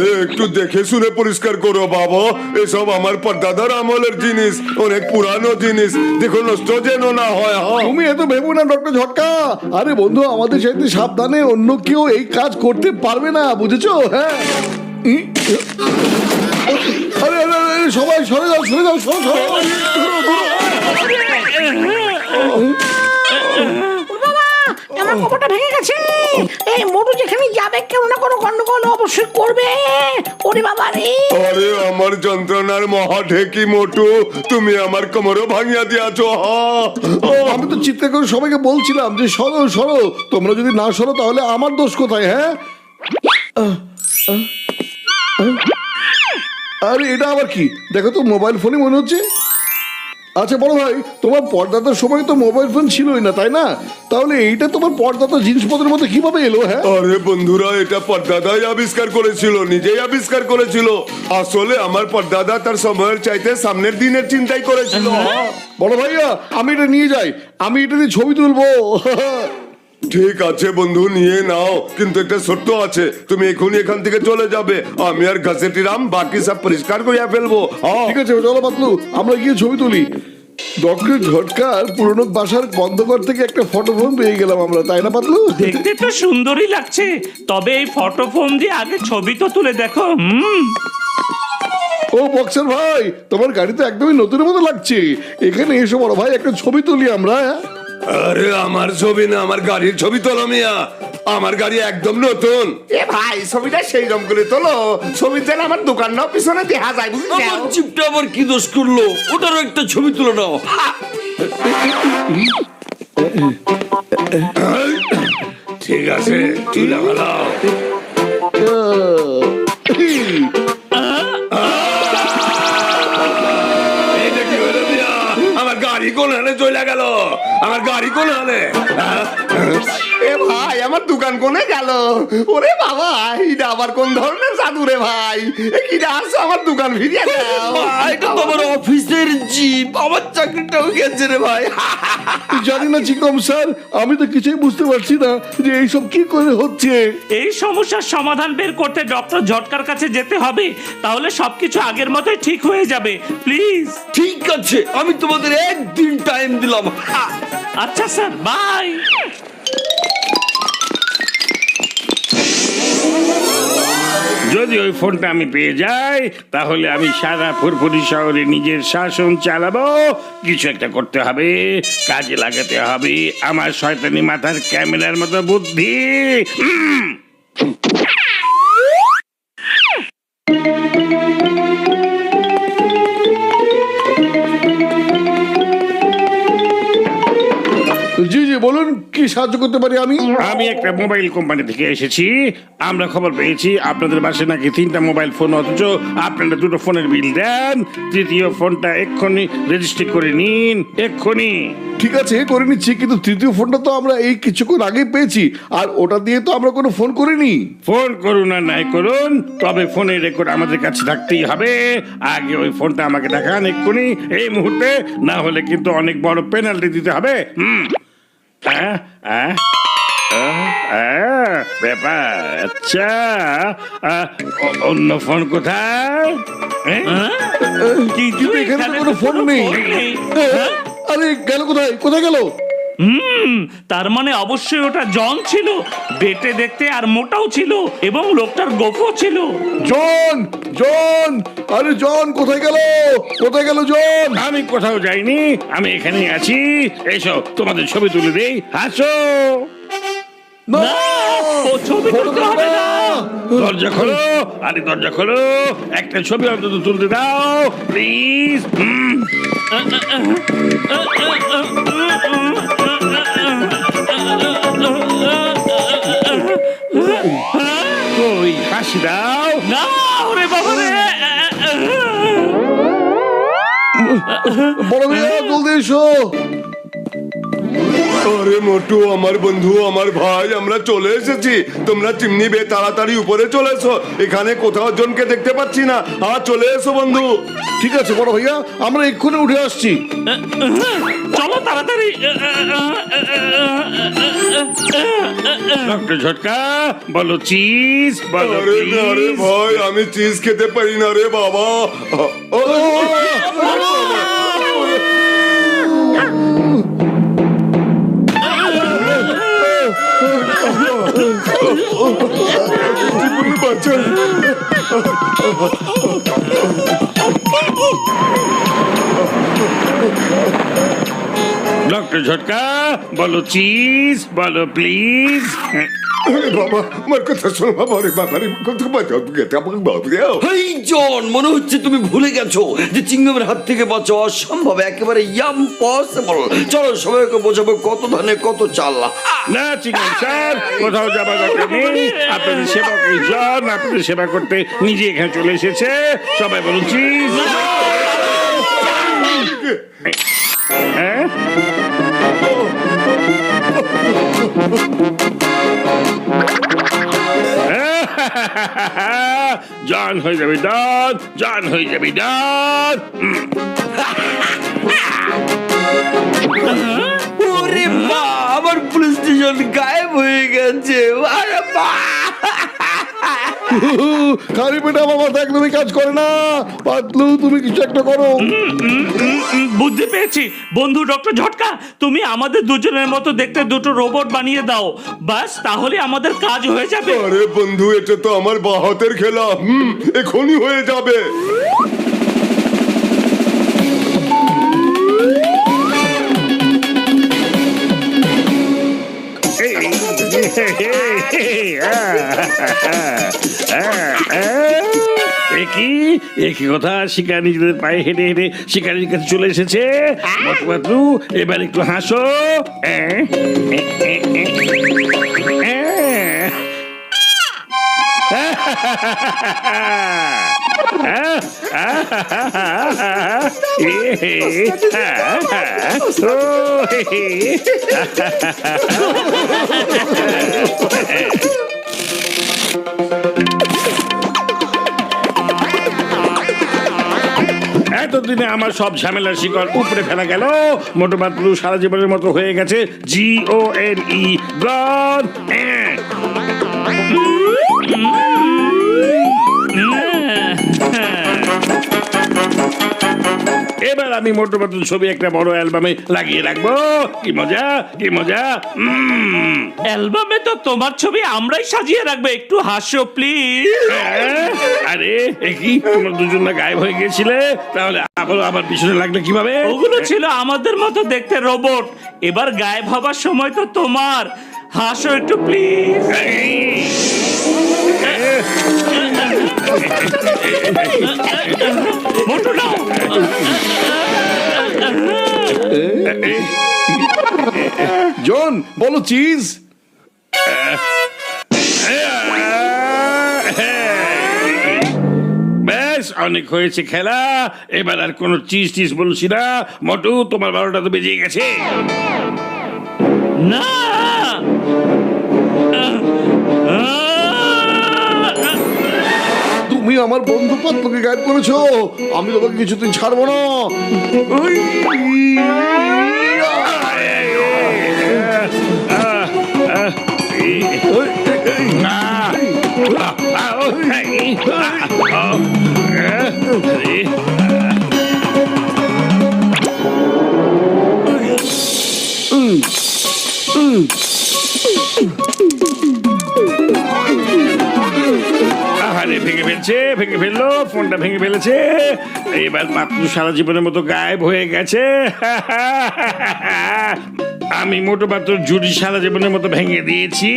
আরে একটু দেখে শুনে পরিষ্কার করো বাবা, এসব আমার পরদাদার আমলের জিনিস, অনেক পুরানো জিনিস, দেখো নষ্ট যেন না হয়। তুমি এত ভেবো না ডক্টর ঝটকা। আরে বন্ধু, আমাদের সাথে সাবধানে অন্য কেউ এই কাজ করতে পারবে না, বুঝেছো? হ্যাঁ। আরে আরে আরে, সবাই সরে যাও, সরে যাও, সরে যাও। আমার কপালটা ভেঙে গেছে। এই মোটু যেখানে যাবে কেউ না কোনো গন্ডগোল অবশ্যই করবে। ওরে বাবা রে! আরে আমার যন্ত্রণার মহা ঢেকি মোটু, তুমি আমার কোমরও ভাঙিয়া দিয়াছো। আমি তো চিৎকার করে সবাইকে বলছিলাম যে সরো সরো, তোমরা যদি না সরো তাহলে আমার দোষ কোথায়? হ্যাঁ, আরে এটা আবার কি? দেখো তো, মোবাইল ফোনই মনে হচ্ছে। আচ্ছা বড় ভাই, তোমার পর্দাতার সময় তো মোবাইল ফোন ছিলই না, তাই না? তাহলে এইটা তোমার পর্দাতা জিনিসপত্রের মধ্যে কিভাবে এলো? হ্যাঁ, আরে বন্ধুরা, এটা পরদাদাই আবিষ্কার করেছিল, নিজেই আবিষ্কার করেছিল। আসলে আমার পরদাদা তার সময়ের চাইতে সামনের দিনের চিন্তাই করেছিল। বড় ভাইয়া, আমি এটা নিয়ে যাই, আমি এটা দিয়ে ছবি তুলবো। ঠিক আছে বন্ধু, নিয়ে নাও, কিন্তু একটা শর্ত আছে, তুমি এখনই এখান থেকে চলে যাবে। আমি আর ঘাসেটিরাম বাকি সব পরিষ্কার করিয়া ফেলবো। ঠিক আছে, চলো পাতলু, আমরা গিয়ে ছবি তুলি। ডক্টর ঝটকার পুরনো বাসার বন্ধঘর থেকে একটা ফটো ফোন পেয়ে গেলাম আমরা, তাই না পাতলু? দেখতে তো সুন্দরই লাগছে, তবে এই ফটো ফোন দিয়ে আগে ছবি তো তুলে দেখো। ও বক্সার ভাই, তোমার গাড়ি তো একদমই নতুনের মতো লাগছে। এখানে এসো বড় ভাই, একটা ছবি তুলি আমরা। আরে আমার ছবি না, আমার গাড়ির ছবি তোলো মিয়া, আমার গাড়ি একদম নতুন। এ ভাই, ছবিটা সেই রকম করে তোলো, ছবিতে আমার দোকানটাও পিছনে দেখা যায়, বুঝলি? আমার চিপটা আবার কি দোষ করলো? ওটারও একটা ছবি তুলে নাও। ঠিক আছে, তুলে ভালো। আমার গাড়ি কোন হালে চলে গেল? আমার গাড়ি কোন হালে? এ ভাই, আমার দোকান কোনে গেল? ওরে বাবা, এটা আবার কোন ধরনের জাদু রে ভাই? এ কি আসছো, আমার দোকান ফিরিয়ে দাও। এটা তো আমার অফিসের জিপ, আমার চাকরিটাও গেছে রে ভাই। জানি না চিকম স্যার, আমি তো কিছুই বুঝতে পারছি না যে এইসব কি করে হচ্ছে। এই সমস্যার সমাধান বের করতে ডক্টর ঝটকার কাছে যেতে হবে, তাহলে সবকিছু আগের মতোই ঠিক হয়ে যাবে। প্লিজ। ঠিক আছে, আমি তোমাদের একদিন টাইম দিলাম। আচ্ছা স্যার, বাই। যদি ওই ফোনটা আমি পেয়ে যাই, তাহলে আমি সারা ফুরফুরি শহরে নিজের শাসন চালাবো। কিছু একটা করতে হবে, কাজে লাগাতে হবে আমার শয়তানি মাথার ক্যামেরার মতো বুদ্ধি। জি জি বলুন, কি সাহায্য করতে পারি আমি? আমি একটা মোবাইল কোম্পানি থেকে এসেছি। আমরা খবর পেয়েছি আপনাদের বাসায় নাকি 3টা মোবাইল ফোন, অথচ আপনারা 2টো ফোনের বিল দেন। তৃতীয় ফোনটা এক্ষুনি রেজিস্ট্রি করে নিন, এক্ষুনি। ঠিক আছে, করে নিচ্ছি, কিন্তু তৃতীয় ফোনটা তো আমরা এই কিছুক্ষণ আগেই পেয়েছি, আর ওটা দিয়ে তো আমরা কোনো ফোন করিনি। ফোন করুন আর নাই করুন, তবে ফোনের রেকর্ড আমাদের কাছে থাকতেই হবে। আগে ওই ফোনটা আমাকে দেখান এক্ষুনি, এই মুহূর্তে, না হলে কিন্তু অনেক বড় পেনাল্টি দিতে হবে। ব্যাপার, আচ্ছা। অন্য ফোন কোথায়? কিন্তু এখানে তো কোনো ফোন নেই। আরে গেল কোথায়? কোথায় গেল? তার মানে অবশ্যই ওটা জন ছিল। বেটে দেখতে আর মোটাও ছিল, এবং লোকটার গোফও ছিল। জন, জন, আরে জন কোথায় গেল? কোথায় গেল জন? আমি কোথাও যাইনি, আমি এখানেই আছি। এসো, তোমাদের ছবি তুলে দেই, হাসো। না, ও ছবি তুলতে হবে না। দরজা খোলো, আরে দরজা খোলো, একটা ছবি অন্তত তুলতে দাও প্লিজ। ওই হাসি দাও। না, ওরে বাবা রে! বড় ভাইয়া জলদি এসো। আরে মোটু, আমার বন্ধু, আমার ভাই, আমরা চলে এসেছি। তোমরা চিমনি বে তাড়াতাড়ি উপরে চলে এসো, এখানে কোথাও জনকে দেখতে পাচ্ছি না। চলে এসো বন্ধু। ঠিক আছে বড় ভাইয়া, আমরা এক্ষুনি উঠে আসছি। চলো তাড়াতাড়ি। ডক্টর ঝটকা বলো চিজ, বলো আরে না রে please। ভাই, আমি চিজ খেতে পারি না রে বাবা। বাঁচান। ডক্টর ঝটকা বলো চিজ, বলো প্লিজ। আরে বাবা, আমার কথা শোনো বাবা, রে বাবা রে, কথা বাঁচাও, গেতে আমাকে বাঁচাও। হেই জন, মনে হচ্ছে তুমি ভুলে গেছো যে চিংগামের হাত থেকে বাঁচা অসম্ভব, একেবারে ইম্পসিবল। চলো সবাইকে বোঝাবো কত ধানে কত চাল। না চিকেন স্যার, কোথাও যাবার দরকার নেই। আপনাদের সেবক এই জন আপনাদের সেবা করতে নিজে এখানে চলে এসেছে। সবাই বলুন চিজ। হ্যাঁ, জন হয়ে যাবে ডন, জন হয়ে যাবে ডন। ওরে বা, আমার পুলিশ স্টেশন গায়েব হয়ে গেছে। আরে বা, খালি পেটে আমার মাথা একদমই কাজ করে না। পাতলু, তুমি কিছু একটা করো। বুদ্ধি পেয়েছি বন্ধু ডক্টর ঝটকা, তুমি আমাদের দুজনের মতো দেখতে দুটো রোবট বানিয়ে দাও, বাস তাহলে আমাদের কাজ হয়ে যাবে। আরে বন্ধু, এটা তো আমার বা হাতের খেলা। এখনই হয়ে যাবে। একই কথা, শিকার নিজেদের পায়ে হেঁটে হেঁটে শিকারির কাছে চলে এসেছে। মটুপাতলু, এবার একটু হাসো। এতদিনে আমার সব ঝামেলার শিকড় উপরে ফেলা গেল। মোটুপাতলু সারা জীবনের মতো হয়ে গেছে GONE, গন। এবার আমি মোটুপাতলুর ছবি একটা বড় অ্যালবামে লাগিয়ে রাখবো। কি মজা, কি মজা। অ্যালবামে তো তোমার ছবি আমরাই সাজিয়ে রাখবো, একটু হাসো প্লিজ। আরে একই, তোমরা দুজন না গায়েব হয়ে গেছিলে, তাহলে আবার পিছনে লাগলে কিভাবে? ওগুলো ছিল আমাদের মতো দেখতে রোবট, এবার গায়েব হবার সময় তো তোমার। হাসো একটু প্লিজ। মোটু নাও। জন, বলো চিজ। ব্যাস, অনেক হয়েছে খেলা। এবার আর কোনো চিজ টিজ বলছি না। মোটু, তোমার 12টা তো বেজে গেছে। না, তুমি আমার বন্ধু পাতলুকে গায়েব করেছো, আমি তোমাকে কিছুদিন ছাড়বো না। ওই, আহারে, ভেঙে ফেলছে, ভেঙে ফেললো, ফোনটা ভেঙে ফেলেছে। এবার পাতলু সারা জীবনের মতো গায়েব হয়ে গেছে। আমি মোটুপাতলুর জুড়ি সারা জীবনের মতো ভেঙে দিয়েছি।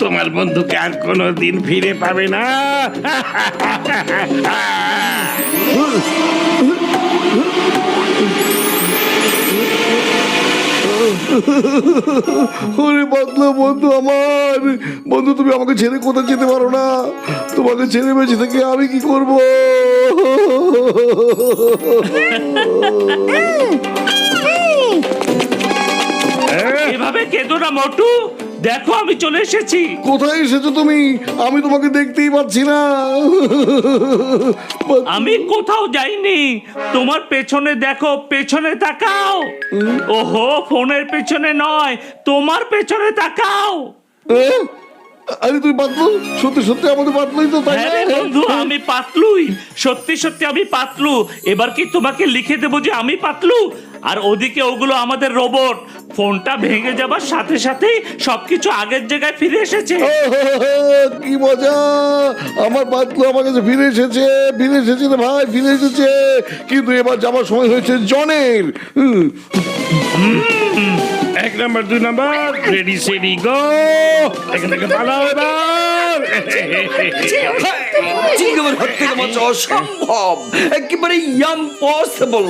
তোমার বন্ধুকে আর কোনো দিন ফিরে পাবে না। ওরে পাতলু বন্ধু আমার, বন্ধু তুমি আমাকে ছেড়ে কোথাও যেতে পারো না। তোমাকে ছেড়ে বেঁচে থেকে আমি কি করব? এভাবে কেঁদো না মোটু, দেখো আমি চলে এসেছি। কোথায় এসেছো তুমি? আমি তোমাকে দেখতেই পাচ্ছি না। আমি কোথাও যাইনি, তোমার পেছনে দেখো, পেছনে তাকাও। ওহো, ফোনের পেছনে নয়, তোমার পেছনে তাকাও। আরে তুই পাতলু, সত্যি সত্যি আমাদের পাতলুই তো, তাই হ্যাঁ রে না? বন্ধু, আমি পাতলুই, সত্যি সত্যি আমি পাতলু। এবার কি তোমাকে লিখে দেবো যে আমি পাতলু? আর ওদিকে ওগুলো আমাদের রোবট। ফোনটা ভেঙে যাবার সাথে সাথেই সবকিছু আগের জায়গায় ফিরে এসেছে। কি মজা! আমার পাতলু আমার কাছে ফিরে এসেছে, ফিরে এসেছে রে ভাই, ফিরে এসেছে। কিন্তু এবার যাবার সময় হয়েছে জনের। 1 নম্বর 2 নম্বর রেডি সেডি গো, এখান থেকে পালাও এবার। চিংগামের হাত থেকে বাঁচা অসম্ভব, একেবারে ইম্পসিবল।